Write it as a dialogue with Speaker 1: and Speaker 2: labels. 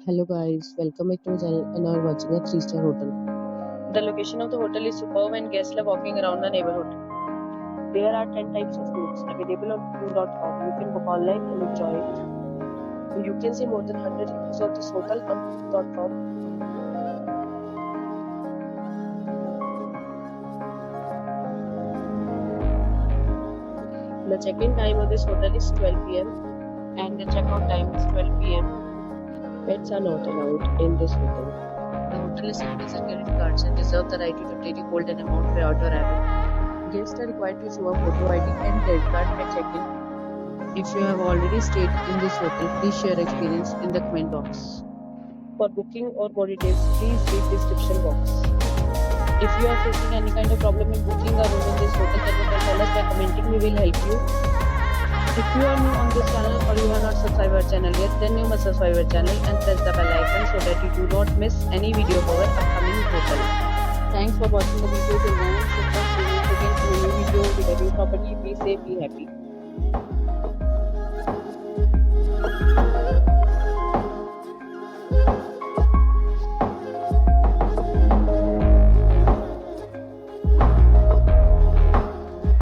Speaker 1: Hello guys, welcome back to my channel and now we're watching a 3-star hotel.
Speaker 2: The location of the hotel is superb and guests love walking around the neighborhood. There are 10 types of rooms available on booking.com. You can book online and enjoy it. You can see more than 100 reviews of this hotel on booking.com. The check-in time of this hotel is 12 p.m. and the check-out time is 12 p.m. Pets are not allowed in this hotel. The hotel accepts credit cards and reserves the right to temporarily hold an amount prior to arrival. Guests are required to show a photo ID and credit card at check-in. If you have already stayed in this hotel, please share your experience in the comment box. For booking or more details, please read the description box. If you are facing any kind of problem in booking a room in this hotel, then you can tell us by commenting. We will help you. If you are new on this channel or you have not subscribed our channel yet, then you must subscribe our channel and press the bell icon so that you do not miss any video of our upcoming hotel. Thanks for watching the video till now. So, see you again in a new video with a new property. Be safe, be happy.